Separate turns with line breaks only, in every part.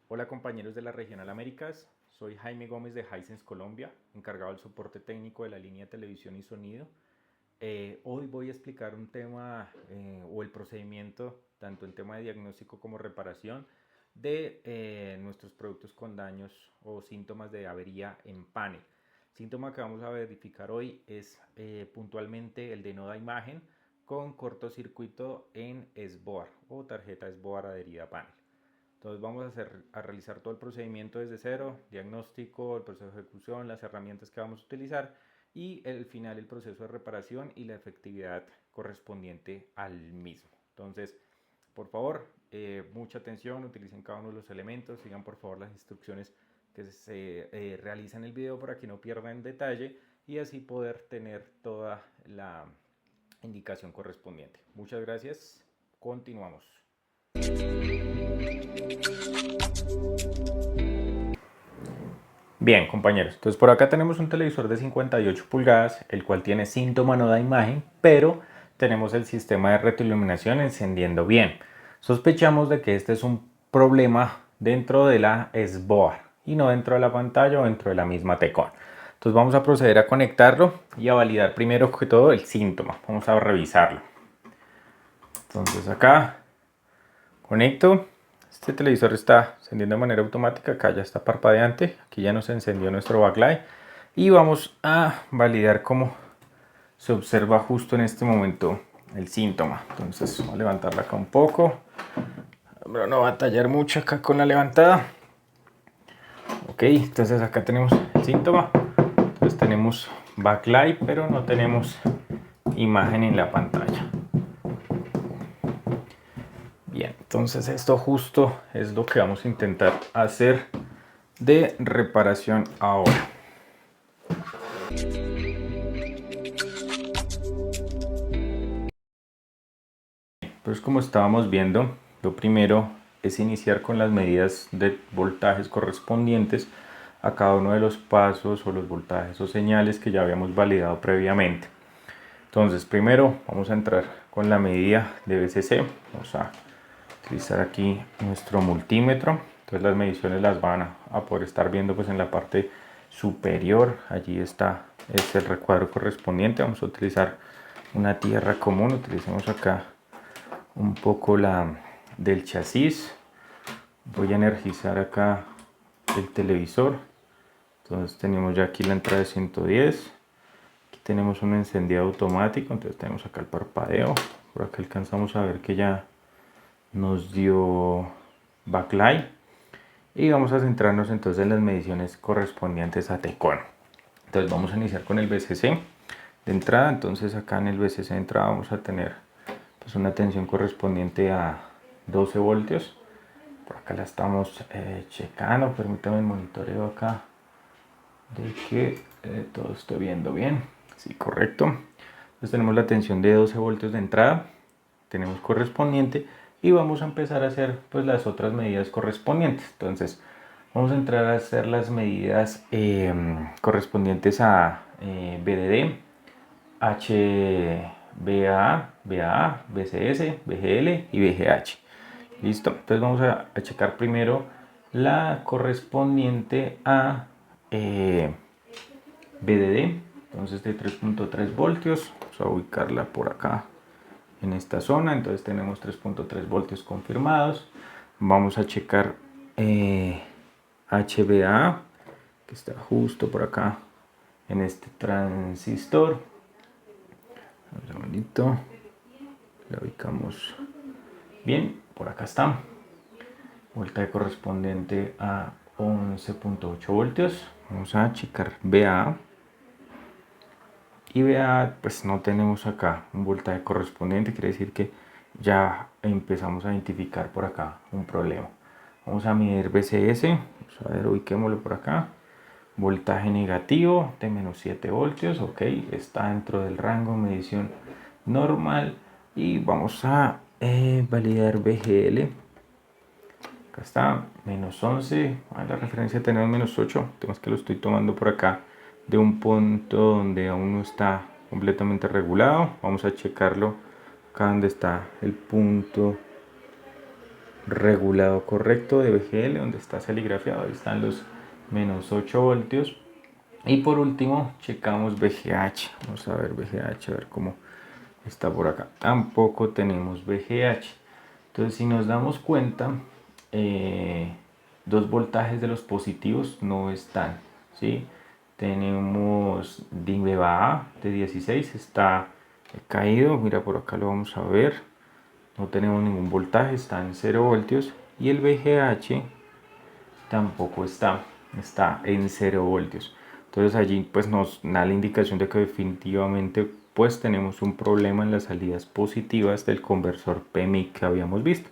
Hola compañeros de la Regional Américas, soy Jaime Gómez de Hisense Colombia, encargado del soporte técnico de la línea de televisión y sonido. Hoy voy a explicar un tema o el procedimiento, tanto en tema de diagnóstico como reparación, de nuestros productos con daños o síntomas de avería en panel. El síntoma que vamos a verificar hoy es puntualmente el de noda imagen con cortocircuito en SBOAR o tarjeta SBOAR adherida a panel. Entonces vamos a realizar todo el procedimiento desde cero, diagnóstico, el proceso de ejecución, las herramientas que vamos a utilizar y al final el proceso de reparación y la efectividad correspondiente al mismo. Entonces, por favor, mucha atención, utilicen cada uno de los elementos, sigan por favor las instrucciones que se realizan en el video para que no pierdan detalle y así poder tener toda la indicación correspondiente. Muchas gracias, continuamos. Bien, compañeros, entonces por acá tenemos un televisor de 58 pulgadas, el cual tiene síntoma no da imagen, pero tenemos el sistema de retroiluminación encendiendo bien. Sospechamos de que este es un problema dentro de la SBOAR y no dentro de la pantalla o dentro de la misma TECON. Entonces vamos a proceder a conectarlo y a validar primero que todo el síntoma. Vamos a revisarlo. Entonces acá conecto. Este televisor está encendiendo de manera automática, acá ya está parpadeante, aquí ya nos encendió nuestro backlight y vamos a validar cómo se observa justo en este momento el síntoma. Entonces vamos a levantarla acá un poco, pero no va a batallar mucho acá con la levantada. Ok, entonces acá tenemos el síntoma, entonces tenemos backlight pero no tenemos imagen en la pantalla. Bien, entonces esto justo es lo que vamos a intentar hacer de reparación ahora. Pues como estábamos viendo, lo primero es iniciar con las medidas de voltajes correspondientes a cada uno de los pasos o los voltajes o señales que ya habíamos validado previamente. Entonces primero vamos a entrar con la medida de VCC, vamos a utilizar aquí nuestro multímetro. Entonces las mediciones las van a poder estar viendo pues en la parte superior. Allí está el recuadro correspondiente. Vamos a utilizar una tierra común. Utilicemos acá un poco la del chasis. Voy a energizar acá el televisor. Entonces tenemos ya aquí la entrada de 110. Aquí tenemos un encendido automático. Entonces tenemos acá el parpadeo. Por acá alcanzamos a ver que ya nos dio backlight y vamos a centrarnos entonces en las mediciones correspondientes a TECON. Entonces vamos a iniciar con el VCC de entrada. Entonces acá en el VCC de entrada vamos a tener pues una tensión correspondiente a 12 voltios. Por acá la estamos checando. Permítame el monitoreo acá de que todo esté viendo bien. Sí, correcto. Entonces tenemos la tensión de 12 voltios de entrada, tenemos correspondiente y vamos a empezar a hacer pues las otras medidas correspondientes. Entonces vamos a entrar a hacer las medidas correspondientes a BDD, HBA, BAA, BCS, BGL y BGH. Listo, entonces vamos a checar primero la correspondiente a BDD, entonces de 3.3 voltios, vamos a ubicarla por acá en esta zona. Entonces tenemos 3.3 voltios confirmados. Vamos a checar HBA, que está justo por acá en este transistor. Un segundito, la ubicamos bien, por acá está. Voltaje correspondiente a 11.8 voltios. Vamos a checar BA. Y vea, pues no tenemos acá un voltaje correspondiente, quiere decir que ya empezamos a identificar por acá un problema. Vamos a medir BCS, vamos a ver, ubiquémoslo por acá. Voltaje negativo de menos 7 voltios, ok, está dentro del rango de medición normal. Y vamos a validar BGL. Acá está, menos 11, la referencia tenemos menos 8, tenemos que lo estoy tomando por acá de un punto donde aún no está completamente regulado. Vamos a checarlo acá donde está el punto regulado correcto de VGL, donde está serigrafiado, ahí están los menos 8 voltios. Y por último checamos VGH, vamos a ver VGH, a ver cómo está por acá. Tampoco tenemos VGH. Entonces si nos damos cuenta, dos voltajes de los positivos no están, ¿sí? Tenemos DIN-VA de 16, está caído, mira por acá lo vamos a ver, no tenemos ningún voltaje, está en 0 voltios, y el VGH tampoco está en 0 voltios. Entonces allí pues nos da la indicación de que definitivamente pues tenemos un problema en las salidas positivas del conversor PMIC que habíamos visto.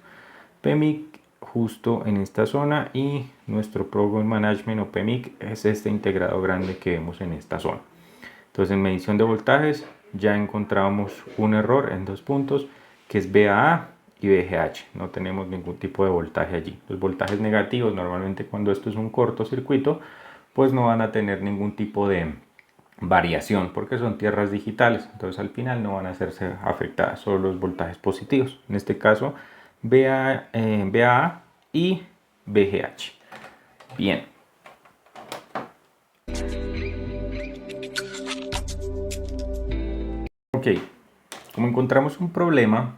PMIC justo en esta zona, y nuestro Program Management o PMIC es este integrado grande que vemos en esta zona. Entonces en medición de voltajes ya encontramos un error en dos puntos, que es VAA y VGH. No tenemos ningún tipo de voltaje allí. Los voltajes negativos, normalmente cuando esto es un cortocircuito, pues no van a tener ningún tipo de variación porque son tierras digitales. Entonces al final no van a hacerse afectadas, solo los voltajes positivos. En este caso VAA y VGH. Bien. Ok, como encontramos un problema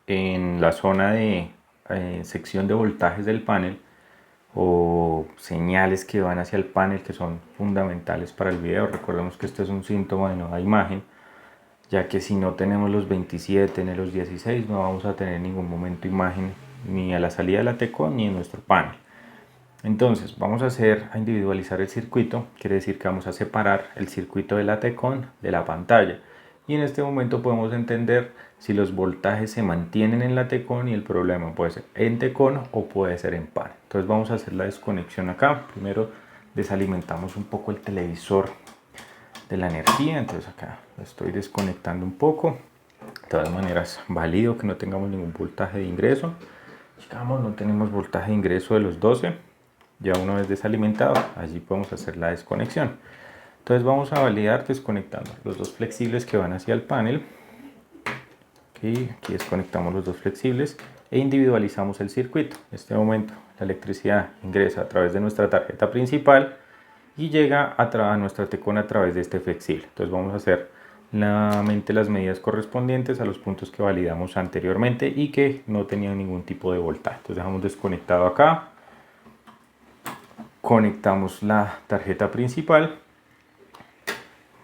en la zona de sección de voltajes del panel, o señales que van hacia el panel que son fundamentales para el video, recordemos que esto es un síntoma de nueva imagen, ya que si no tenemos los 27 ni los 16 no vamos a tener en ningún momento imagen ni a la salida de la T-Con ni en nuestro panel. Entonces vamos a individualizar el circuito, quiere decir que vamos a separar el circuito de la T-Con de la pantalla, y en este momento podemos entender si los voltajes se mantienen en la T-Con, y el problema puede ser en T-Con o puede ser en panel. Entonces vamos a hacer la desconexión acá. Primero desalimentamos un poco el televisor de la energía, entonces acá lo estoy desconectando un poco. De todas maneras, válido que no tengamos ningún voltaje de ingreso. Checamos, no tenemos voltaje de ingreso de los 12. Ya una vez desalimentado, allí podemos hacer la desconexión. Entonces vamos a validar desconectando los dos flexibles que van hacia el panel. Aquí desconectamos los dos flexibles e individualizamos el circuito. En este momento la electricidad ingresa a través de nuestra tarjeta principal y llega a nuestra T-Con a través de este flexible. Entonces vamos a hacer nuevamente las medidas correspondientes a los puntos que validamos anteriormente y que no tenían ningún tipo de voltaje. Entonces dejamos desconectado acá, conectamos la tarjeta principal,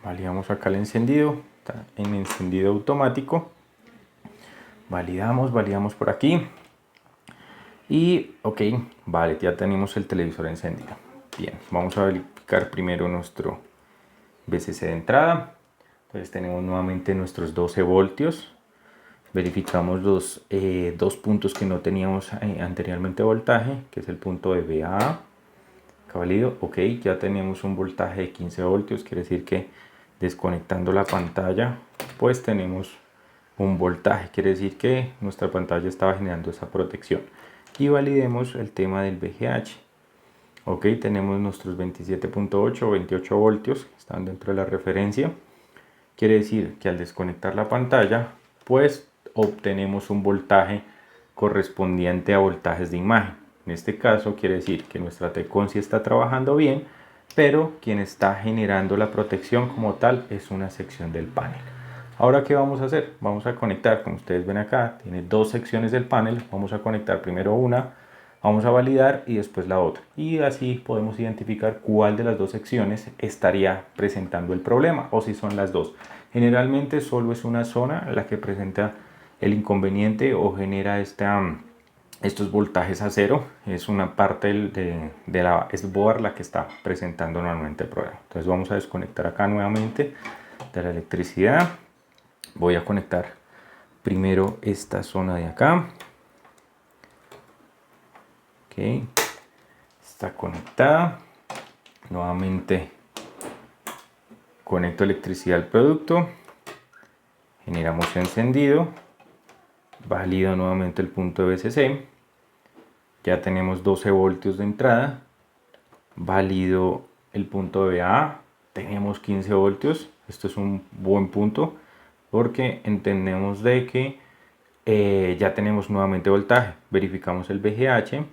validamos acá el encendido, está en encendido automático, validamos por aquí y ok, vale, ya tenemos el televisor encendido. Bien, vamos a verificar primero nuestro VCC de entrada. Entonces tenemos nuevamente nuestros 12 voltios. Verificamos los dos puntos que no teníamos anteriormente voltaje, que es el punto de VAA. Válido, ok, ya tenemos un voltaje de 15 voltios, quiere decir que desconectando la pantalla pues tenemos un voltaje, quiere decir que nuestra pantalla estaba generando esa protección. Y validemos el tema del VGH. Ok, tenemos nuestros 27.8 o 28 voltios, están dentro de la referencia. Quiere decir que al desconectar la pantalla pues obtenemos un voltaje correspondiente a voltajes de imagen. En este caso quiere decir que nuestra T-Con sí está trabajando bien, pero quien está generando la protección como tal es una sección del panel. Ahora, ¿qué vamos a hacer? Vamos a conectar, como ustedes ven acá, tiene dos secciones del panel. Vamos a conectar primero una, vamos a validar y después la otra. Y así podemos identificar cuál de las dos secciones estaría presentando el problema o si son las dos. Generalmente solo es una zona la que presenta el inconveniente o genera estos voltajes a cero. Es una parte de la SBOAR la que está presentando normalmente el problema. Entonces vamos a desconectar acá nuevamente de la electricidad. Voy a conectar primero esta zona de acá. Ok, está conectada. Nuevamente conecto electricidad al producto. Generamos encendido. Valido nuevamente el punto de VCC. Ya tenemos 12 voltios de entrada. Valido el punto de VA. Tenemos 15 voltios. Esto es un buen punto porque entendemos de que ya tenemos nuevamente voltaje. Verificamos el VGH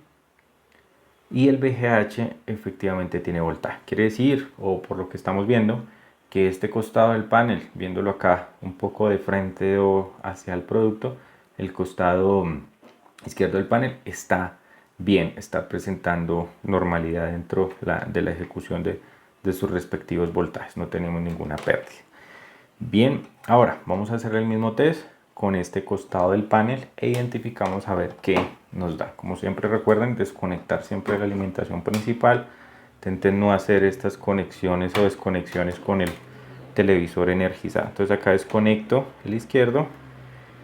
y el VGH efectivamente tiene voltaje. Quiere decir, o por lo que estamos viendo, que este costado del panel, viéndolo acá un poco de frente o hacia el producto, el costado izquierdo del panel está bien, está presentando normalidad dentro de la ejecución de sus respectivos voltajes, no tenemos ninguna pérdida. Bien, ahora vamos a hacer el mismo test con este costado del panel e identificamos a ver qué nos da. Como siempre, recuerden desconectar siempre la alimentación principal. Intenten no hacer estas conexiones o desconexiones con el televisor energizado. Entonces acá desconecto el izquierdo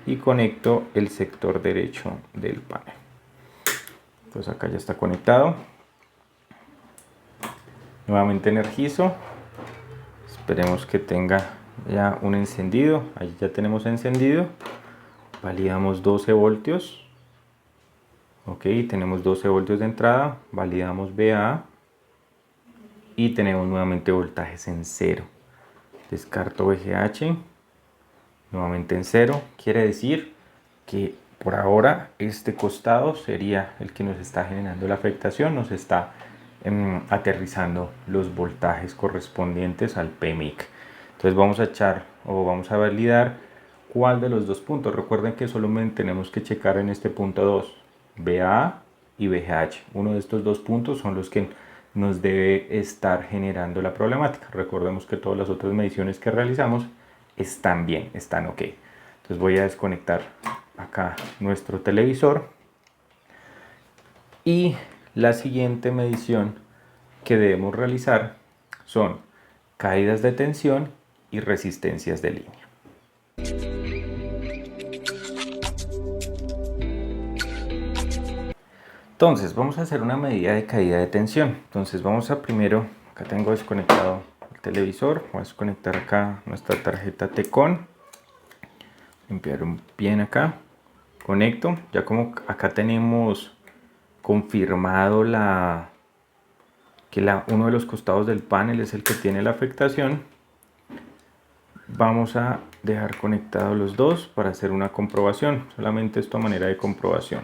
y conecto el sector derecho del panel. Entonces acá ya está conectado. Nuevamente energizo. Esperemos que tenga ya un encendido. Ahí ya tenemos encendido. Validamos 12 voltios. Ok, tenemos 12 voltios de entrada. Validamos VA. Y tenemos nuevamente voltajes en 0. Descarto VGH. Nuevamente en 0. Quiere decir que por ahora este costado sería el que nos está generando la afectación. Nos está aterrizando los voltajes correspondientes al PMIC. Entonces vamos a echar o vamos a validar cuál de los dos puntos. Recuerden que solamente tenemos que checar en este punto 2, VA y VGH. Uno de estos dos puntos son los que nos debe estar generando la problemática. Recordemos que todas las otras mediciones que realizamos están bien, están ok. Entonces voy a desconectar acá nuestro televisor y la siguiente medición que debemos realizar son caídas de tensión y resistencias de línea. Entonces vamos a hacer una medida de caída de tensión. Entonces vamos a primero, acá tengo desconectado el televisor, voy a desconectar acá nuestra tarjeta Tecon, limpiar bien acá, conecto, ya como acá tenemos confirmado que uno de los costados del panel es el que tiene la afectación, vamos a dejar conectados los dos para hacer una comprobación, solamente esto a manera de comprobación.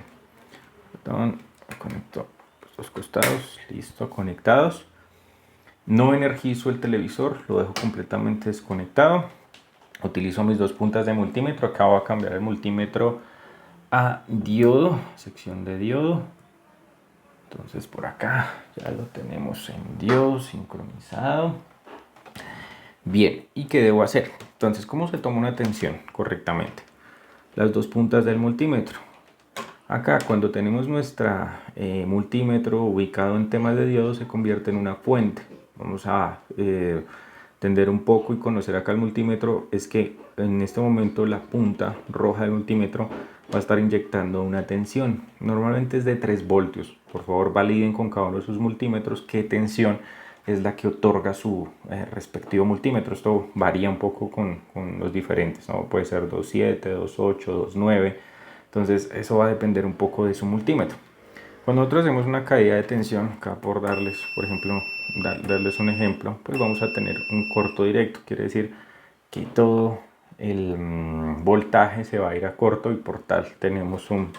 Perdón, conecto los dos costados, listo, conectados. No energizo el televisor, lo dejo completamente desconectado. Utilizo mis dos puntas de multímetro, acá voy a cambiar el multímetro a diodo, sección de diodo. Entonces por acá ya lo tenemos en diodo sincronizado. Bien, ¿y qué debo hacer? Entonces, ¿cómo se toma una tensión correctamente? Las dos puntas del multímetro. Acá cuando tenemos nuestra multímetro ubicado en temas de diodo se convierte en una fuente. Vamos a entender un poco y conocer acá el multímetro. Es que en este momento la punta roja del multímetro va a estar inyectando una tensión. Normalmente es de 3 voltios. Por favor validen con cada uno de sus multímetros qué tensión es la que otorga su respectivo multímetro. Esto varía un poco con los diferentes, ¿no? Puede ser 2.7, 2.8, 2.9. Entonces eso va a depender un poco de su multímetro. Cuando nosotros hacemos una caída de tensión, acá por darles, por ejemplo, darles un ejemplo, pues vamos a tener un corto directo. Quiere decir que todo el voltaje se va a ir a corto y por tal tenemos un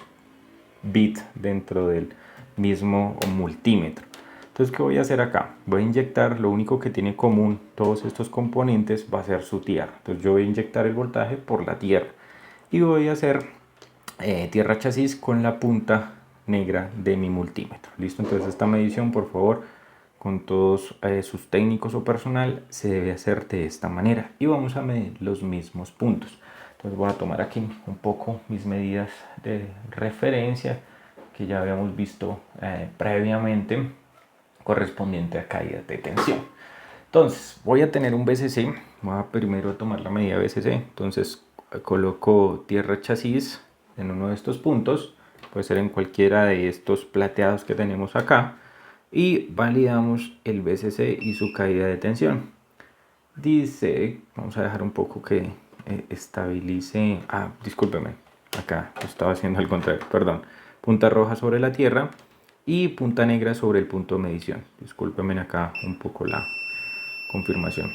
bit dentro del mismo multímetro. Entonces, ¿qué voy a hacer acá? Voy a inyectar, lo único que tiene en común todos estos componentes va a ser su tierra. Entonces yo voy a inyectar el voltaje por la tierra y voy a hacer tierra chasis con la punta negra de mi multímetro. Listo, entonces esta medición, por favor, con todos sus técnicos o personal, se debe hacer de esta manera y vamos a medir los mismos puntos. Entonces voy a tomar aquí un poco mis medidas de referencia que ya habíamos visto previamente correspondiente a caída de tensión. Entonces voy a tener un BCC, voy a primero tomar la medida BCC, entonces coloco tierra chasis en uno de estos puntos, puede ser en cualquiera de estos plateados que tenemos acá, y validamos el BCC y su caída de tensión. Dice, vamos a dejar un poco que estabilice, discúlpeme, acá estaba haciendo al contrario, perdón, punta roja sobre la tierra y punta negra sobre el punto de medición. Discúlpenme acá un poco la confirmación.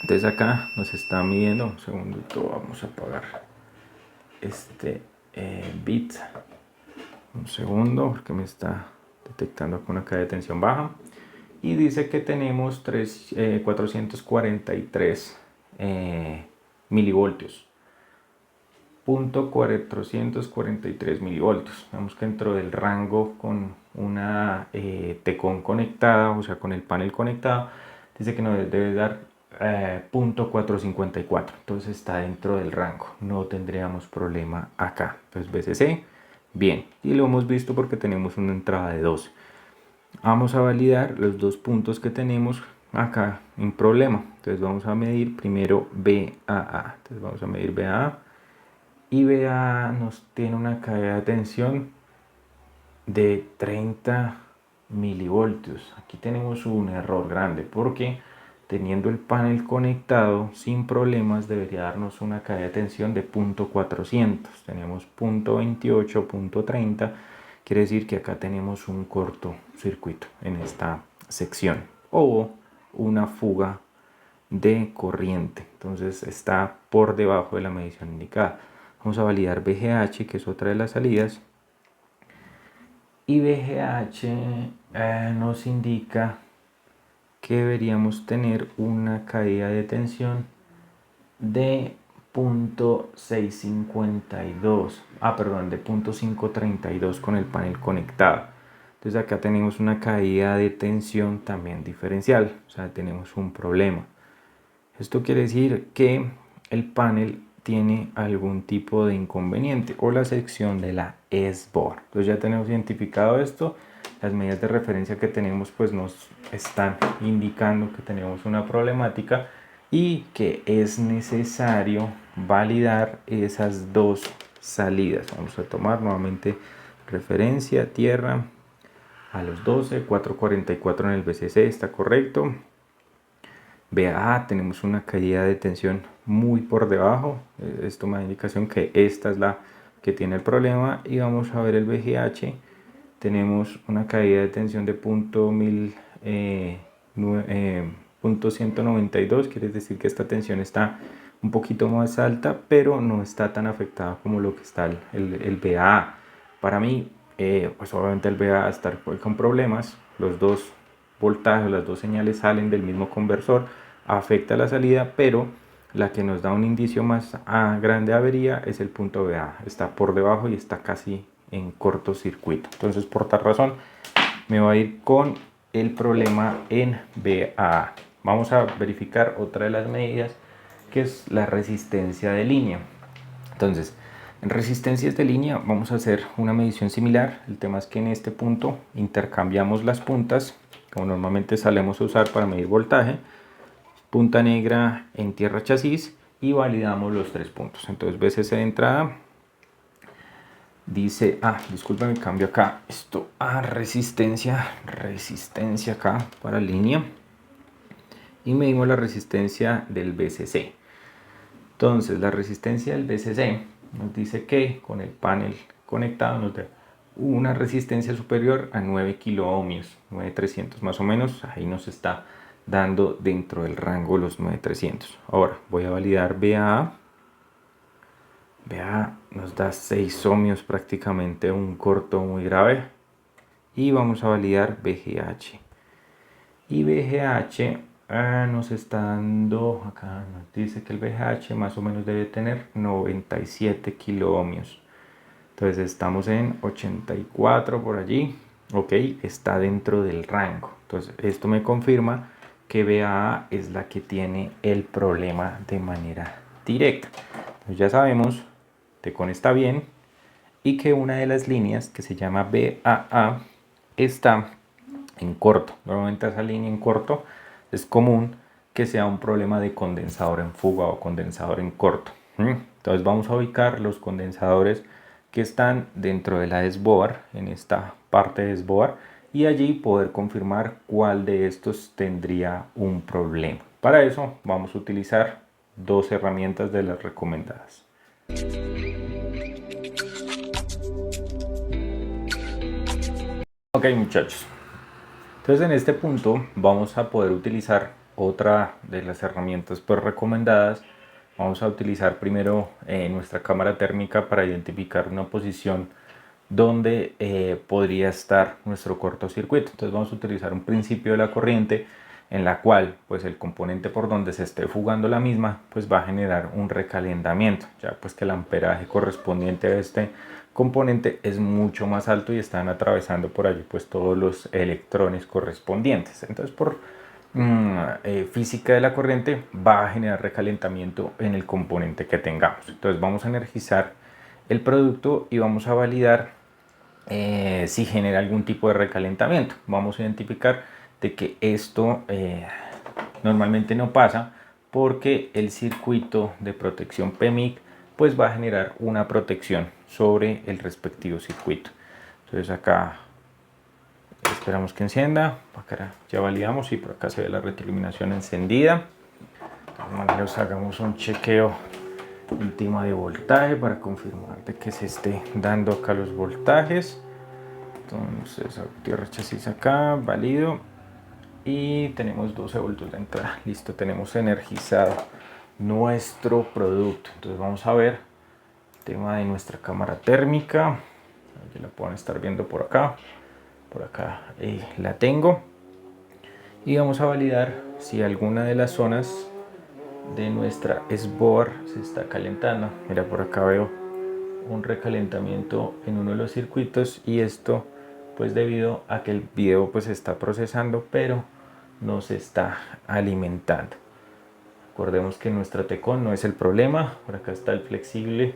Entonces acá nos está midiendo, un segundito, vamos a apagar este bit. Un segundo, porque me está detectando con una caída de tensión baja. Y dice que tenemos 443 milivoltios. 443 milivoltios. Vemos que dentro del rango con una Tcon conectada, o sea, con el panel conectado, dice que nos debe dar 0.454. Entonces está dentro del rango. No tendríamos problema acá. Entonces BCC, bien. Y lo hemos visto porque tenemos una entrada de 12. Vamos a validar los dos puntos que tenemos acá en problema. Entonces vamos a medir primero BAA. Entonces vamos a medir BAA. Y BAA nos tiene una caída de tensión de 30 milivoltios. Aquí tenemos un error grande porque teniendo el panel conectado sin problemas debería darnos una caída de tensión de 0.400. Tenemos 0.28, 0.30. Quiere decir que acá tenemos un cortocircuito en esta sección o una fuga de corriente. Entonces está por debajo de la medición indicada. Vamos a validar BGH, que es otra de las salidas. Y BGH nos indica que deberíamos tener una caída de tensión de 0.652, de 0.532 con el panel conectado. Entonces acá tenemos una caída de tensión también diferencial, o sea, tenemos un problema. Esto quiere decir que el panel tiene algún tipo de inconveniente o la sección de la SBOAR. Entonces ya tenemos identificado esto. Las medidas de referencia que tenemos pues nos están indicando que tenemos una problemática y que es necesario validar esas dos salidas. Vamos a tomar nuevamente referencia tierra a los 12, 444 en el BCC, está correcto. Tenemos una caída de tensión muy por debajo. Esto me da indicación que esta es la que tiene el problema. Y vamos a ver el BGH. Tenemos una caída de tensión de 0.192. Quiere decir que esta tensión está un poquito más alta, pero no está tan afectada como lo que está el BA. Para mí, pues obviamente el BA está con problemas. Los dos voltajes, las dos señales salen del mismo conversor, afecta la salida, pero la que nos da un indicio más grande de avería es el punto BA. Está por debajo y está casi en cortocircuito. Entonces, por tal razón, me voy a ir con el problema en BA. Vamos a verificar otra de las medidas, que es la resistencia de línea. Entonces, en resistencias de línea vamos a hacer una medición similar. El tema es que en este punto intercambiamos las puntas, como normalmente solemos usar para medir voltaje, punta negra en tierra chasis, y validamos los tres puntos. Entonces BCC de entrada dice, disculpen, me cambio acá esto a resistencia acá para línea, y medimos la resistencia del BCC. Entonces la resistencia del BCC nos dice que con el panel conectado nos da una resistencia superior a 9 kilo ohmios, 9300 más o menos. Ahí nos está dando dentro del rango los 9300. Ahora voy a validar BA. BA nos da 6 ohmios, prácticamente un corto muy grave. Y vamos a validar BGH. Y BGH nos está dando, acá nos dice que el BGH más o menos debe tener 97 kilo ohmios. Entonces estamos en 84 por allí. Ok, está dentro del rango. Entonces esto me confirma que BAA es la que tiene el problema de manera directa. Entonces ya sabemos, Tcon está bien, y que una de las líneas que se llama BAA está en corto. Normalmente esa línea en corto es común que sea un problema de condensador en fuga o condensador en corto. Entonces vamos a ubicar los condensadores que están dentro de la SBOAR, en esta parte de SBOAR, y allí poder confirmar cuál de estos tendría un problema. Para eso vamos a utilizar dos herramientas de las recomendadas. Ok, muchachos, entonces en este punto vamos a poder utilizar otra de las herramientas pues recomendadas, vamos a utilizar primero nuestra cámara térmica para identificar una posición donde podría estar nuestro cortocircuito. Entonces vamos a utilizar un principio de la corriente en la cual pues el componente por donde se esté fugando la misma pues va a generar un recalentamiento, ya pues que el amperaje correspondiente a este componente es mucho más alto y están atravesando por allí pues todos los electrones correspondientes. Entonces por física de la corriente va a generar recalentamiento en el componente que tengamos. Entonces vamos a energizar el producto y vamos a validar si genera algún tipo de recalentamiento. Vamos a identificar de que esto normalmente no pasa porque el circuito de protección PMIC pues va a generar una protección sobre el respectivo circuito. Entonces acá esperamos que encienda, acá ya validamos y por acá se ve la retroiluminación encendida. De todas maneras hagamos un chequeo última de voltaje para confirmar de que se esté dando acá los voltajes. Entonces tierra chasis acá, válido, y tenemos 12 voltios de entrada. Listo, tenemos energizado nuestro producto. Entonces vamos a ver el tema de nuestra cámara térmica. Aquí la pueden estar viendo por acá la tengo, y vamos a validar si alguna de las zonas de nuestra SBOAR se está calentando. Mira, por acá veo un recalentamiento en uno de los circuitos, y esto pues debido a que el video pues está procesando pero no se está alimentando. Recordemos que nuestra TECON no es el problema. Por acá está el flexible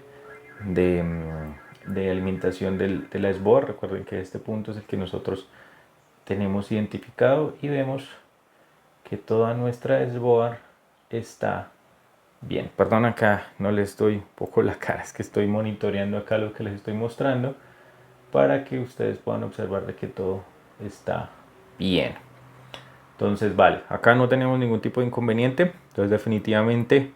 de alimentación de la SBOAR. Recuerden que este punto es el que nosotros tenemos identificado y vemos que toda nuestra SBOAR está bien. Perdón, acá no les doy un poco la cara, es que estoy monitoreando acá lo que les estoy mostrando para que ustedes puedan observar de que todo está bien. Entonces vale, acá no tenemos ningún tipo de inconveniente. Entonces definitivamente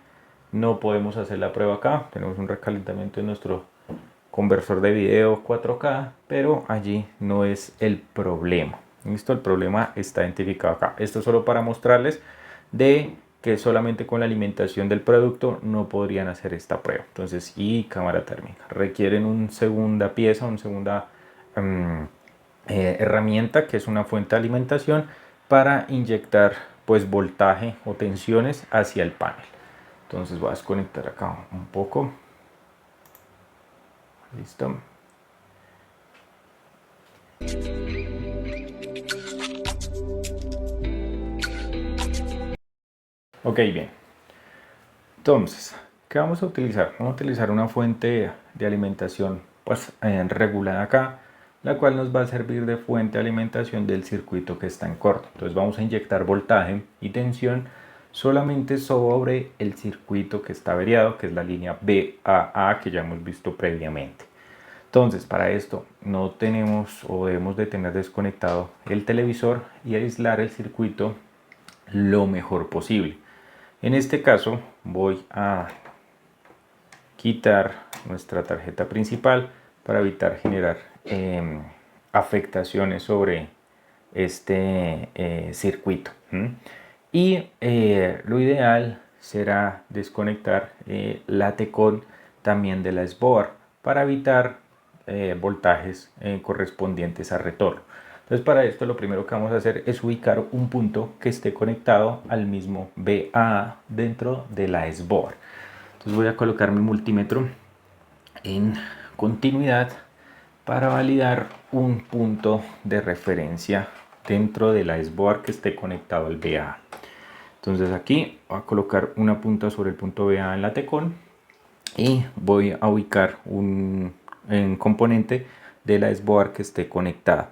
no podemos hacer la prueba acá. Tenemos un recalentamiento en nuestro conversor de video 4K, pero allí no es el problema. Listo, el problema está identificado acá. Esto es solo para mostrarles de que solamente con la alimentación del producto no podrían hacer esta prueba. Entonces, y cámara térmica requieren una segunda pieza, una segunda herramienta, que es una fuente de alimentación para inyectar pues voltaje o tensiones hacia el panel. Entonces voy a desconectar acá un poco. Listo. Ok, bien. Entonces, ¿qué vamos a utilizar? Vamos a utilizar una fuente de alimentación pues regulada acá, la cual nos va a servir de fuente de alimentación del circuito que está en corto. Entonces vamos a inyectar voltaje y tensión solamente sobre el circuito que está averiado, que es la línea BAA que ya hemos visto previamente. Entonces, para esto no tenemos o debemos de tener desconectado el televisor y aislar el circuito lo mejor posible. En este caso voy a quitar nuestra tarjeta principal para evitar generar afectaciones sobre este circuito. Y lo ideal será desconectar la TECON también de la SBOAR para evitar voltajes correspondientes a retorno. Entonces para esto lo primero que vamos a hacer es ubicar un punto que esté conectado al mismo BA dentro de la SBOAR. Entonces voy a colocar mi multímetro en continuidad para validar un punto de referencia dentro de la SBOAR que esté conectado al BA. Entonces aquí voy a colocar una punta sobre el punto BA en la TECON y voy a ubicar un componente de la SBOAR que esté conectada.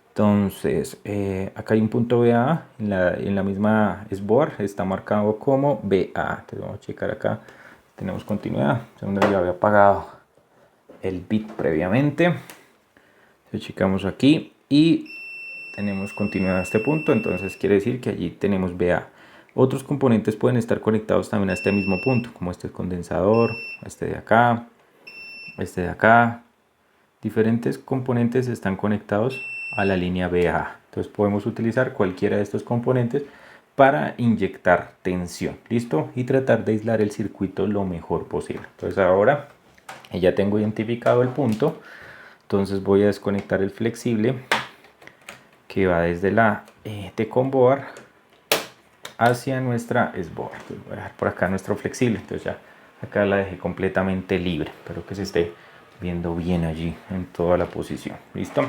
Entonces acá hay un punto BA en la misma SBOAR, está marcado como BA. Entonces vamos a checar acá, tenemos continuidad. Segundo, ya había apagado el bit previamente. Entonces checamos aquí y tenemos continuidad a este punto, entonces quiere decir que allí tenemos BA. Otros componentes pueden estar conectados también a este mismo punto, como este condensador, este de acá, este de acá. Diferentes componentes están conectados a la línea BA. Entonces podemos utilizar cualquiera de estos componentes para inyectar tensión, ¿listo? Y tratar de aislar el circuito lo mejor posible. Entonces ahora ya tengo identificado el punto, entonces voy a desconectar el flexible que va desde la T-Con board hacia nuestra S-board. Voy a dejar por acá nuestro flexible, entonces ya acá la dejé completamente libre, espero que se esté viendo bien allí en toda la posición. ¿Listo?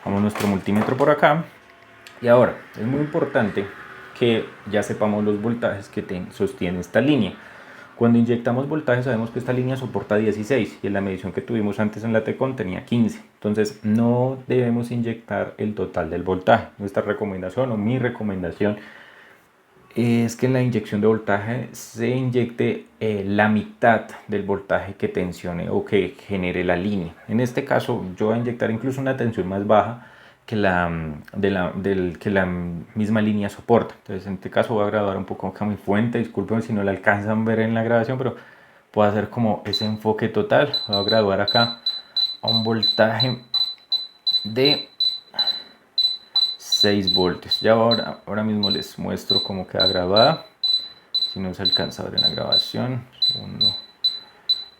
Vamos nuestro multímetro por acá. Y ahora, es muy importante que ya sepamos los voltajes que sostiene esta línea. Cuando inyectamos voltaje sabemos que esta línea soporta 16 y en la medición que tuvimos antes en la T-Con tenía 15. Entonces no debemos inyectar el total del voltaje. Nuestra recomendación o mi recomendación es que en la inyección de voltaje se inyecte la mitad del voltaje que tensione o que genere la línea. En este caso yo voy a inyectar incluso una tensión más baja que que la misma línea soporta. Entonces en este caso voy a graduar un poco acá mi fuente, disculpen si no la alcanzan a ver en la grabación, pero puedo hacer como ese enfoque total. Voy a graduar acá a un voltaje de 6 voltios. Ya ahora mismo les muestro cómo queda grabada. Si no se alcanza a ver en la grabación. Segundo.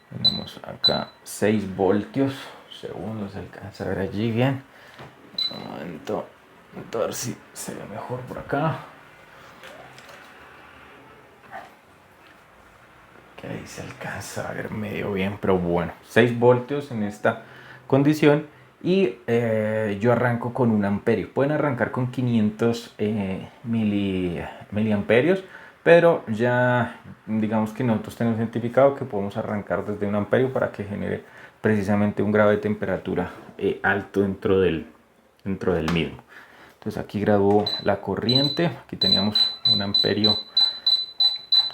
Tenemos acá 6 voltios. Segundo, se alcanza a ver allí bien. Un momento. A ver si se ve mejor por acá. Que ahí se alcanza a ver medio bien, pero bueno. 6 voltios en esta condición. Y yo arranco con 1 amperio. Pueden arrancar con 500 miliamperios, pero ya digamos que nosotros tenemos identificado que podemos arrancar desde 1 amperio para que genere precisamente un grado de temperatura alto dentro del mismo. Entonces aquí grabó la corriente. Aquí teníamos 1 amperio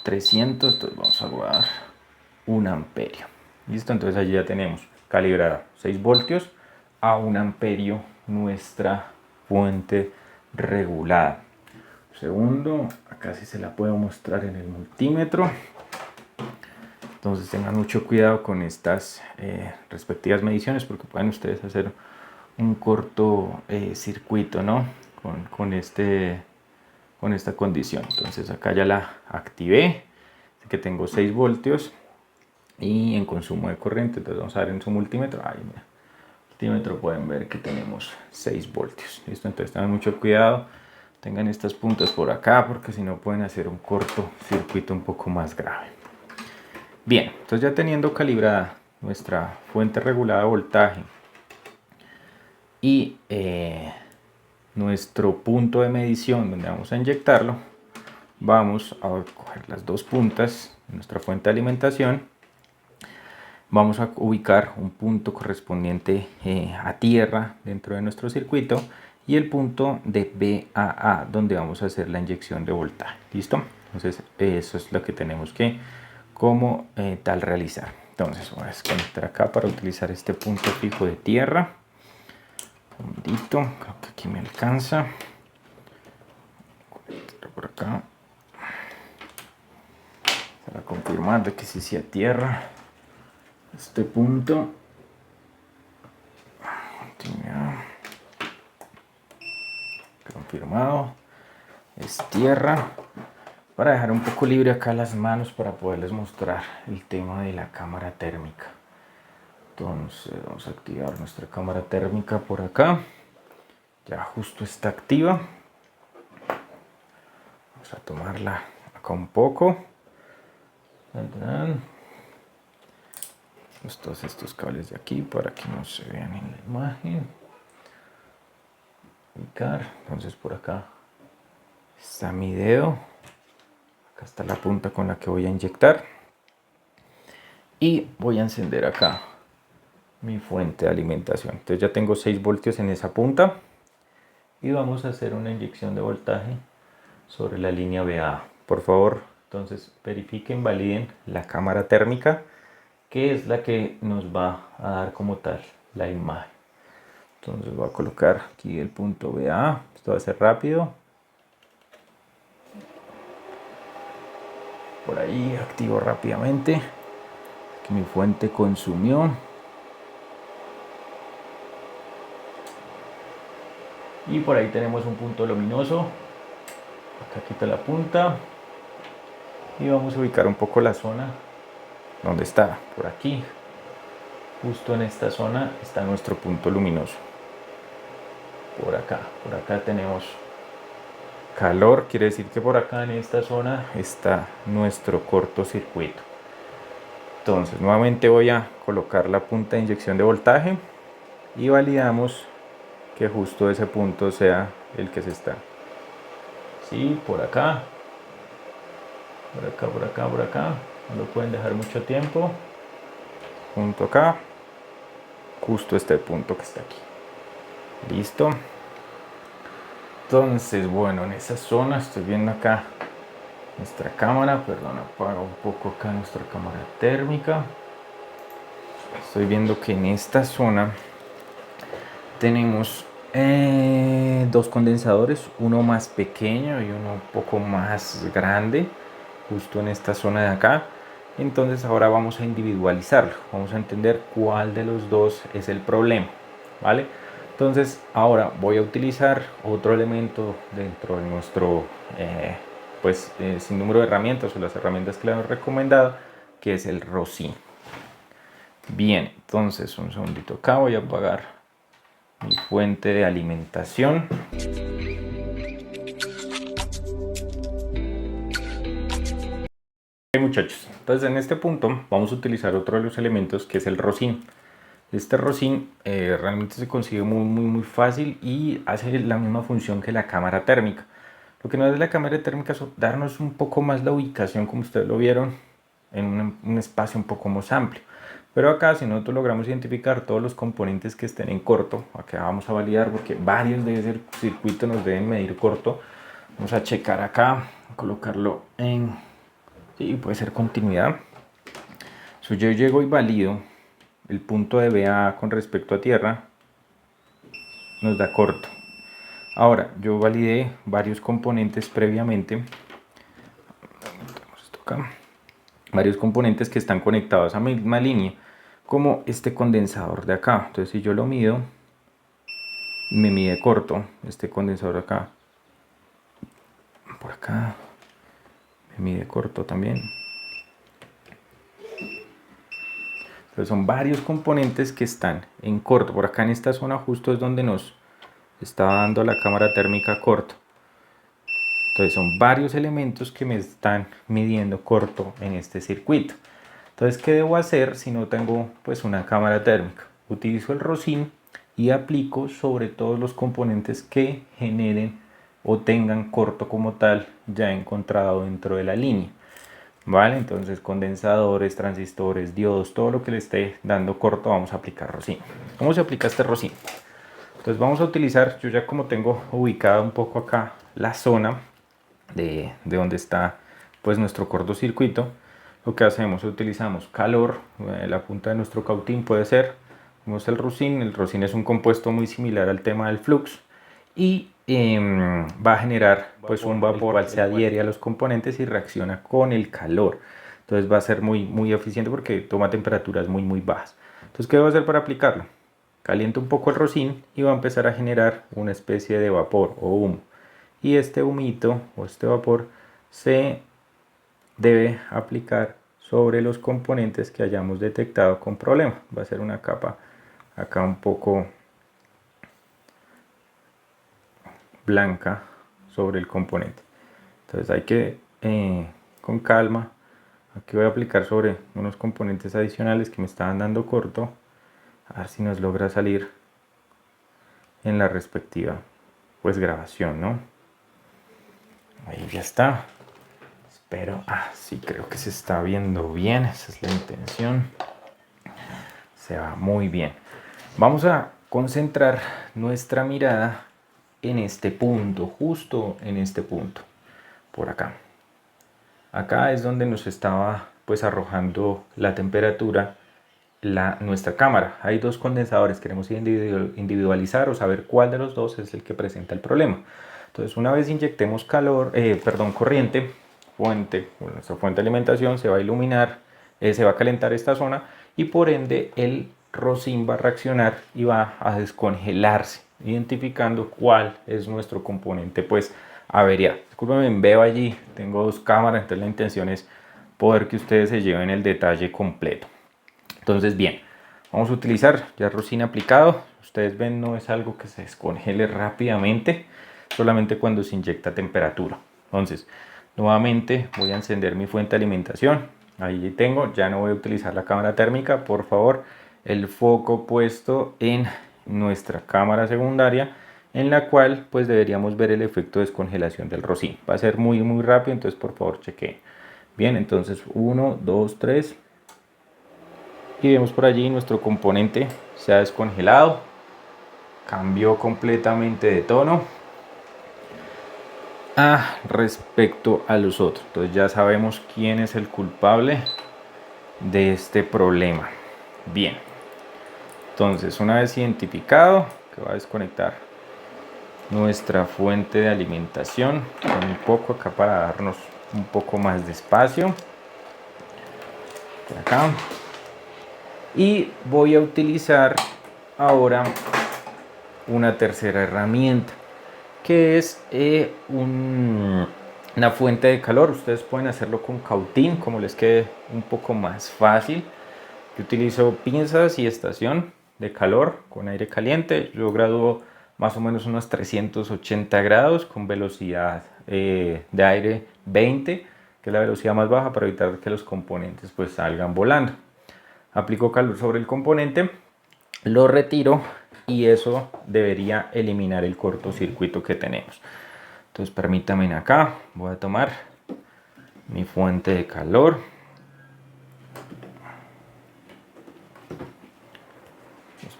300, entonces vamos a guardar 1 amperio. Listo, entonces allí ya tenemos calibrada 6 voltios a 1 amperio nuestra fuente regulada. Segundo, acá sí se la puedo mostrar en el multímetro. Entonces tengan mucho cuidado con estas respectivas mediciones porque pueden ustedes hacer un corto circuito, ¿no? Con esta condición. Entonces acá ya la activé, así que tengo 6 voltios y en consumo de corriente. Entonces vamos a ver en su multímetro. Ahí, mira, multímetro pueden ver que tenemos 6 voltios. Listo, entonces tengan mucho cuidado, tengan estas puntas por acá porque si no pueden hacer un corto circuito un poco más grave. Bien, entonces ya teniendo calibrada nuestra fuente regulada de voltaje y nuestro punto de medición donde vamos a inyectarlo, vamos a coger las 2 puntas de nuestra fuente de alimentación, vamos a ubicar un punto correspondiente a tierra dentro de nuestro circuito y el punto de BAA donde vamos a hacer la inyección de voltaje. ¿Listo? Entonces eso es lo que tenemos que como tal realizar. Entonces voy a desconectar acá para utilizar este punto fijo de tierra. Un momentito, creo que aquí me alcanza. Conectar por acá para confirmar de que sí sea tierra este punto. Confirmado, es tierra. Para dejar un poco libre acá las manos para poderles mostrar el tema de la cámara térmica. Entonces vamos a activar nuestra cámara térmica por acá. Ya justo está activa. Vamos a tomarla acá un poco. Todos estos cables de aquí para que no se vean en la imagen. Ubicar. Entonces por acá está mi dedo. Acá está la punta con la que voy a inyectar. Y voy a encender acá mi fuente de alimentación. Entonces ya tengo 6 voltios en esa punta. Y vamos a hacer una inyección de voltaje sobre la línea BA. Por favor, entonces verifiquen, validen la cámara térmica, que es la que nos va a dar como tal la imagen. Entonces voy a colocar aquí el punto BA. Esto va a ser rápido. Por ahí activo rápidamente. Aquí mi fuente consumió. Y por ahí tenemos un punto luminoso Acá quita la punta y vamos a ubicar un poco la zona donde está, por aquí. Justo en esta zona está nuestro punto luminoso. Por acá tenemos calor, quiere decir que por acá en esta zona está nuestro cortocircuito. Entonces nuevamente voy a colocar la punta de inyección de voltaje y validamos que justo ese punto sea el que se está. Sí, por acá, no lo pueden dejar mucho tiempo. Punto acá, justo este punto que está aquí. Listo. Entonces, bueno, en esa zona estoy viendo acá nuestra cámara, perdón, apago un poco acá nuestra cámara térmica. Estoy viendo que en esta zona tenemos dos condensadores, uno más pequeño y uno un poco más grande, justo en esta zona de acá. Entonces ahora vamos a individualizarlo, vamos a entender cuál de los dos es el problema, ¿vale? Entonces ahora voy a utilizar otro elemento dentro de nuestro sinnúmero de herramientas o las herramientas que le hemos recomendado, que es el Rosin. Bien, entonces un segundito acá, voy a apagar mi fuente de alimentación. Ok, muchachos, entonces en este punto vamos a utilizar otro de los elementos que es el Rosin. Este Rosin realmente se consigue muy fácil y hace la misma función que la cámara térmica. Lo que nos da la cámara térmica es darnos un poco más la ubicación, como ustedes lo vieron, en un espacio un poco más amplio. Pero acá, si nosotros logramos identificar todos los componentes que estén en corto, acá vamos a validar porque varios de ese circuito nos deben medir corto. Vamos a checar acá, colocarlo en, sí, puede ser continuidad. So, yo llego y valido el punto de BA con respecto a tierra, nos da corto. Ahora, yo validé varios componentes previamente. Esto acá. Varios componentes que están conectados a la misma línea, como este condensador de acá. Entonces si yo lo mido, me mide corto este condensador de acá. Por acá me mide corto también. Entonces son varios componentes que están en corto. Por acá en esta zona justo es donde nos está dando la cámara térmica corto. Entonces son varios elementos que me están midiendo corto en este circuito. Entonces, ¿qué debo hacer si no tengo pues una cámara térmica? Utilizo el Rosin y aplico sobre todos los componentes que generen o tengan corto como tal ya encontrado dentro de la línea. ¿Vale? Entonces condensadores, transistores, diodos, todo lo que le esté dando corto vamos a aplicar Rosin. ¿Cómo se aplica este Rosin? Entonces vamos a utilizar, yo ya como tengo ubicada un poco acá la zona de donde está pues nuestro cortocircuito, lo que hacemos, utilizamos calor, la punta de nuestro cautín puede ser, tenemos el Rosin es un compuesto muy similar al tema del flux y va a generar pues un vapor cual se adhiere a los componentes y reacciona con el calor. Entonces va a ser muy eficiente porque toma temperaturas muy bajas. Entonces, ¿qué debo hacer para aplicarlo? Caliento un poco el Rosin y va a empezar a generar una especie de vapor o humo. Y este humito o este vapor se debe aplicar sobre los componentes que hayamos detectado con problema. Va a ser una capa acá un poco blanca sobre el componente. Entonces hay que con calma. Aquí voy a aplicar sobre unos componentes adicionales que me estaban dando corto. A ver si nos logra salir en la respectiva pues grabación, ¿no? Ahí ya está. Pero sí, creo que se está viendo bien, esa es la intención. Se va muy bien. Vamos a concentrar nuestra mirada en este punto, justo en este punto, por acá. Acá es donde nos estaba pues arrojando la temperatura nuestra cámara. Hay dos condensadores, queremos individualizar o saber cuál de los dos es el que presenta el problema. Entonces una vez inyectemos corriente, nuestra fuente de alimentación se va a iluminar, se va a calentar esta zona y por ende el Rosin va a reaccionar y va a descongelarse. identificando cuál es nuestro componente pues averiado. Discúlpenme, veo allí, tengo dos cámaras, entonces la intención es poder que ustedes se lleven el detalle completo. Entonces bien, vamos a utilizar ya rocín aplicado. Ustedes ven, no es algo que se descongele rápidamente, solamente cuando se inyecta temperatura. Entonces nuevamente voy a encender mi fuente de alimentación. Ahí tengo, ya no voy a utilizar la cámara térmica, por favor, el foco puesto en nuestra cámara secundaria, en la cual pues deberíamos ver el efecto de descongelación del rocín. Va a ser muy rápido, entonces por favor chequeen. Bien, entonces 1, 2, 3 y vemos por allí nuestro componente se ha descongelado, cambió completamente de tono respecto a los otros. Entonces ya sabemos quién es el culpable de este problema. Bien, entonces una vez identificado que va a desconectar nuestra fuente de alimentación un poco acá para darnos un poco más de espacio por acá, y voy a utilizar ahora una tercera herramienta que es una fuente de calor. Ustedes pueden hacerlo con cautín, como les quede un poco más fácil. Yo utilizo pinzas y estación de calor con aire caliente. Yo gradúo más o menos unos 380 grados con velocidad de aire 20, que es la velocidad más baja, para evitar que los componentes pues salgan volando. Aplico calor sobre el componente, lo retiro y eso debería eliminar el cortocircuito que tenemos. Entonces permítanme, acá voy a tomar mi fuente de calor.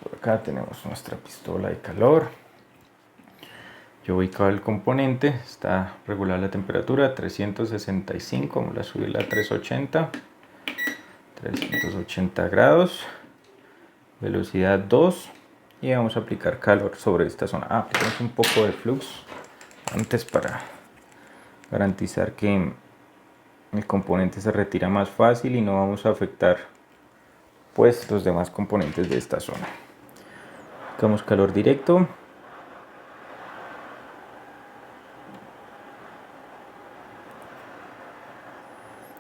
Por acá tenemos nuestra pistola de calor. Yo he ubicado el componente, está regular la temperatura 365, vamos a subirla a 380 grados, velocidad 2, y vamos a aplicar calor sobre esta zona. Aplicamos un poco de flux antes para garantizar que el componente se retira más fácil y no vamos a afectar pues los demás componentes de esta zona. Aplicamos calor directo.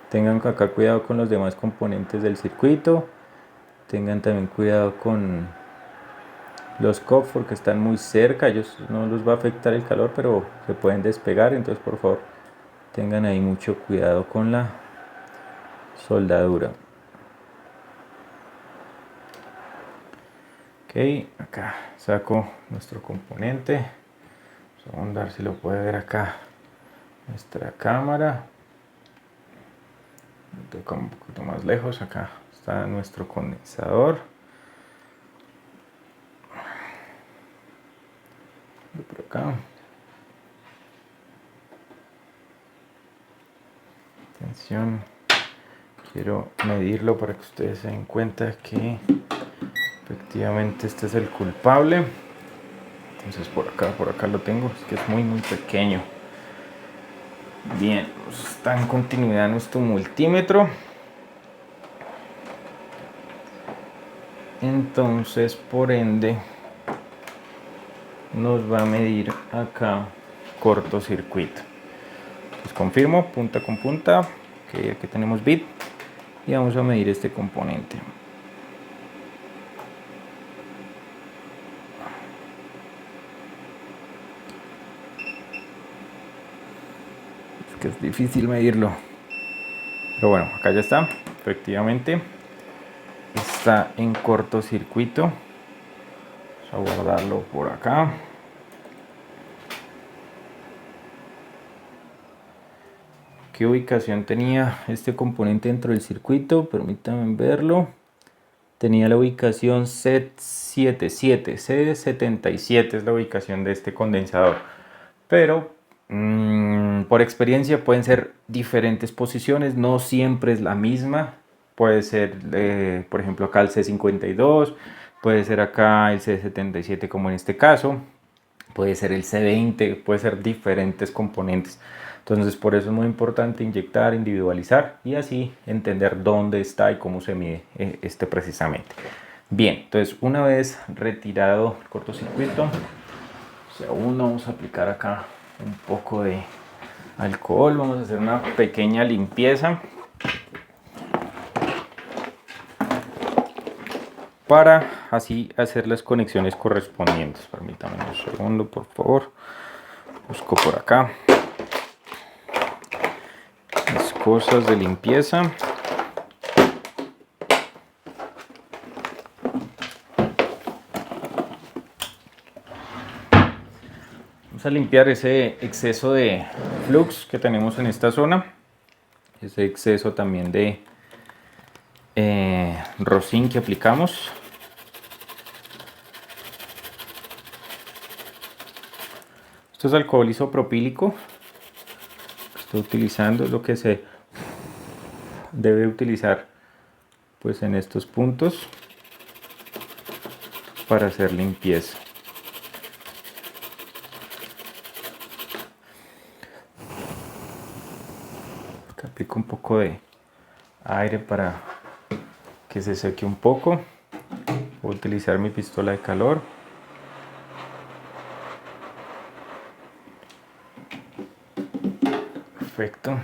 Tengan acá cuidado con los demás componentes del circuito. Tengan también cuidado con los cops porque están muy cerca. Ellos no los va a afectar el calor, pero se pueden despegar. Entonces por favor tengan ahí mucho cuidado con la soldadura. Ok, acá saco nuestro componente. Vamos a ver si lo puede ver acá nuestra cámara. Toca un poquito más lejos. Acá está nuestro condensador. Por acá. Atención, quiero medirlo para que ustedes se den cuenta que efectivamente este es el culpable. Entonces por acá lo tengo, es que es muy pequeño. Bien, está en continuidad nuestro multímetro. Entonces por ende nos va a medir acá cortocircuito. Entonces confirmo punta con punta, que aquí tenemos bit, y vamos a medir este componente. Es que es difícil medirlo, pero bueno, acá ya está, efectivamente está en cortocircuito. Vamos a guardarlo por acá. ¿Qué ubicación tenía este componente dentro del circuito? Permítanme verlo. Tenía la ubicación C77, C77 es la ubicación de este condensador, pero por experiencia pueden ser diferentes posiciones, no siempre es la misma. Puede ser, por ejemplo, acá el C52, puede ser acá el C77 como en este caso, puede ser el C20, puede ser diferentes componentes. Entonces por eso es muy importante inyectar, individualizar y así entender dónde está y cómo se mide este precisamente. Bien, entonces una vez retirado el cortocircuito, Segundo, vamos a aplicar acá un poco de alcohol. Vamos a hacer una pequeña limpieza para así hacer las conexiones correspondientes. Permítanme un segundo, por favor. Busco por acá las cosas de limpieza. Vamos a limpiar ese exceso de flux que tenemos en esta zona, ese exceso también de rosin que aplicamos. Esto es alcohol isopropílico que estoy utilizando, es lo que se debe utilizar pues en estos puntos para hacer limpieza. Acá aplico un poco de aire para que se seque un poco. Voy a utilizar mi pistola de calor. Perfecto.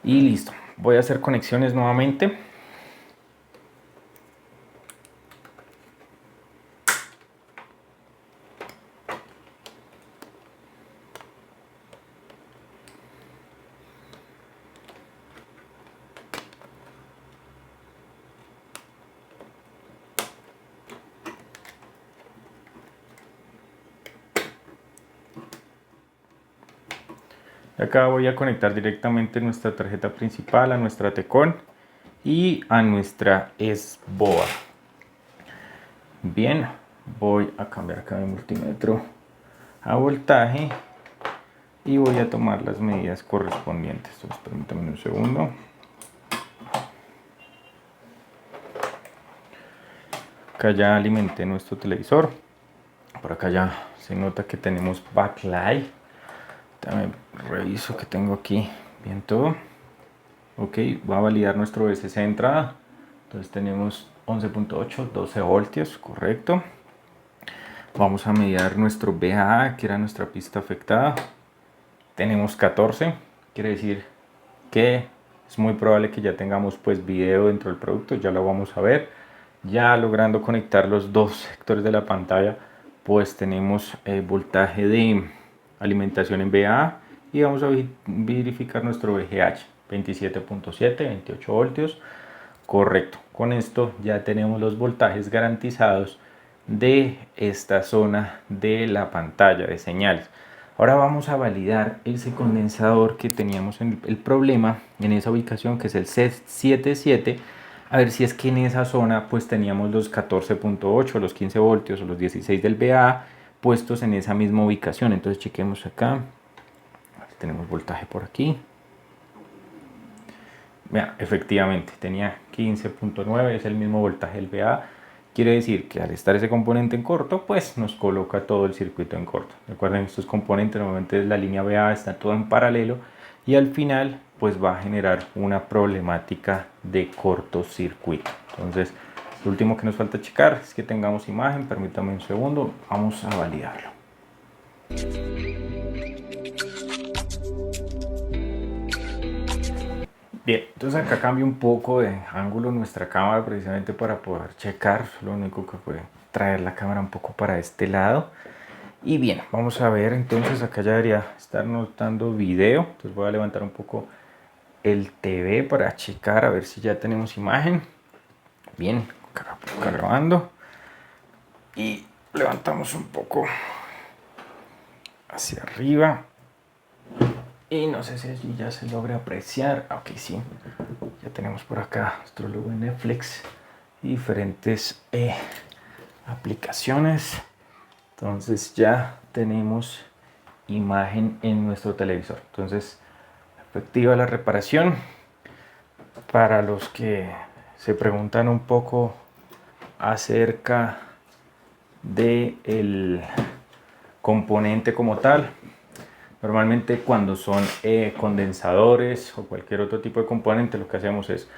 Y listo. Voy a hacer conexiones nuevamente. Acá voy a conectar directamente nuestra tarjeta principal a nuestra Tecon y a nuestra SBOA. Bien, voy a cambiar acá mi multímetro a voltaje y voy a tomar las medidas correspondientes. Entonces, permítanme un segundo. Acá ya alimenté nuestro televisor. Por acá ya se nota que tenemos backlight. También reviso que tengo aquí bien todo. Ok, va a validar nuestro VCC de entrada. Entonces tenemos 11.8, 12 voltios, correcto. Vamos a medir nuestro VAA, que era nuestra pista afectada. Tenemos 14, quiere decir que es muy probable que ya tengamos pues video dentro del producto, ya lo vamos a ver. Ya logrando conectar los dos sectores de la pantalla, pues tenemos voltaje de alimentación en VAA y vamos a verificar nuestro VGH 27.7, 28 voltios, correcto. Con esto ya tenemos los voltajes garantizados de esta zona de la pantalla de señales. Ahora vamos a validar ese condensador que teníamos en el problema en esa ubicación, que es el C77, a ver si es que en esa zona pues teníamos los 14.8, los 15 voltios o los 16 del VA puestos en esa misma ubicación. Entonces chequemos acá, tenemos voltaje por aquí. Vean, efectivamente tenía 15.9, es el mismo voltaje del VA. Quiere decir que al estar ese componente en corto, pues nos coloca todo el circuito en corto. Recuerden, estos componentes normalmente la línea VA está todo en paralelo y al final pues va a generar una problemática de cortocircuito. Entonces, lo último que nos falta checar es que tengamos imagen. Permítame un segundo, vamos a validarlo. Bien, entonces acá cambio un poco de ángulo nuestra cámara precisamente para poder checar. Lo único que puede traer la cámara un poco para este lado. Y bien, vamos a ver, entonces acá ya debería estar notando video. Entonces voy a levantar un poco el TV para checar a ver si ya tenemos imagen. Bien, acá grabando. Y levantamos un poco hacia arriba. Y no sé si ya se logra apreciar. Ok, sí. Ya tenemos por acá nuestro logo de Netflix y diferentes aplicaciones. Entonces ya tenemos imagen en nuestro televisor. Entonces, efectiva la reparación. Para los que se preguntan un poco acerca del componente como tal, normalmente cuando son condensadores o cualquier otro tipo de componente, lo que hacemos es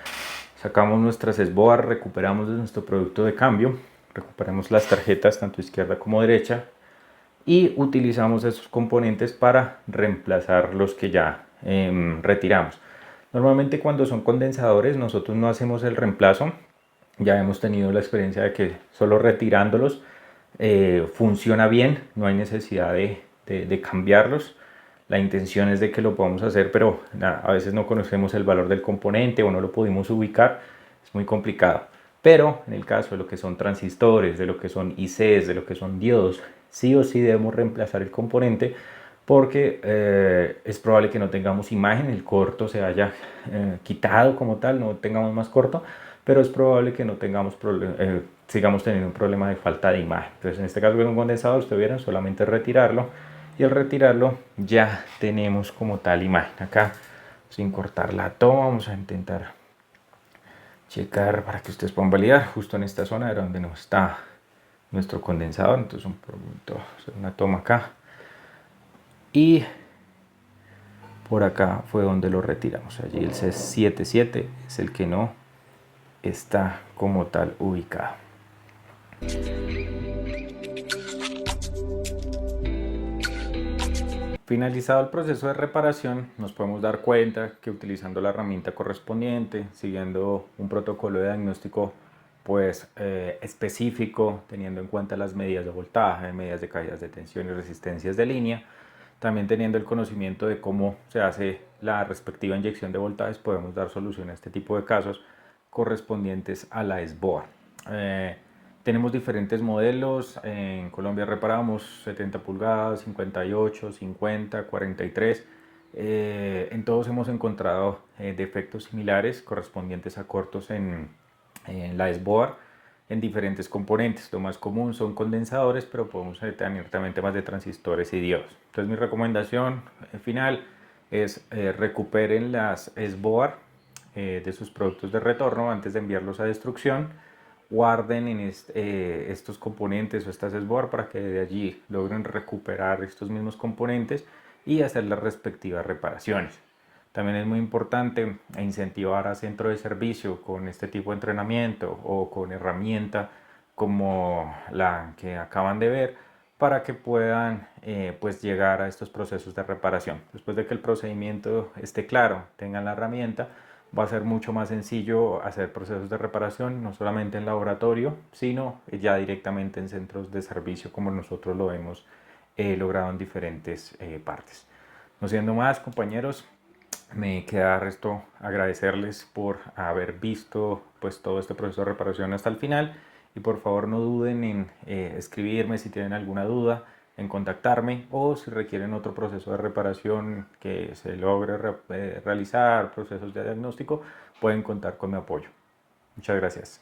sacamos nuestras SBOAR, recuperamos de nuestro producto de cambio, recuperamos las tarjetas tanto izquierda como derecha y utilizamos esos componentes para reemplazar los que ya retiramos. Normalmente cuando son condensadores nosotros no hacemos el reemplazo. Ya hemos tenido la experiencia de que solo retirándolos funciona bien, no hay necesidad de cambiarlos. La intención es de que lo podamos hacer, pero a veces no conocemos el valor del componente o no lo pudimos ubicar, es muy complicado. Pero en el caso de lo que son transistores, de lo que son ICs, de lo que son diodos, sí o sí debemos reemplazar el componente porque es probable que no tengamos imagen, el corto se haya quitado como tal, no tengamos más corto, pero es probable que no tengamos sigamos teniendo un problema de falta de imagen. Entonces en este caso con un condensador, ustedes vieron, solamente retirarlo y al retirarlo ya tenemos como tal imagen. Acá sin cortar la toma vamos a intentar checar para que ustedes puedan validar. Justo en esta zona era donde no está nuestro condensador, entonces un momento, hacer una toma acá y por acá fue donde lo retiramos. Allí el C77 es el que no está como tal ubicado. Finalizado el proceso de reparación, nos podemos dar cuenta que utilizando la herramienta correspondiente, siguiendo un protocolo de diagnóstico pues específico, teniendo en cuenta las medidas de voltaje, medidas de caídas de tensión y resistencias de línea, también teniendo el conocimiento de cómo se hace la respectiva inyección de voltajes, podemos dar solución a este tipo de casos correspondientes a la SBOA. Tenemos diferentes modelos, en Colombia reparamos 70 pulgadas, 58, 50, 43. En todos hemos encontrado defectos similares correspondientes a cortos en la SBOAR en diferentes componentes. Lo más común son condensadores, pero podemos tener también temas de transistores y diodos. Entonces mi recomendación final es recuperen las SBOAR de sus productos de retorno antes de enviarlos a destrucción. Guarden en estos componentes o estas SBOAR para que de allí logren recuperar estos mismos componentes y hacer las respectivas reparaciones. También es muy importante incentivar a centro de servicio con este tipo de entrenamiento o con herramienta como la que acaban de ver para que puedan pues llegar a estos procesos de reparación. Después de que el procedimiento esté claro, tengan la herramienta, va a ser mucho más sencillo hacer procesos de reparación, no solamente en laboratorio, sino ya directamente en centros de servicio como nosotros lo hemos logrado en diferentes partes. No siendo más, compañeros, me queda resto agradecerles por haber visto pues todo este proceso de reparación hasta el final y por favor no duden en escribirme si tienen alguna duda, en contactarme o si requieren otro proceso de reparación que se logre realizar, procesos de diagnóstico, pueden contar con mi apoyo. Muchas gracias.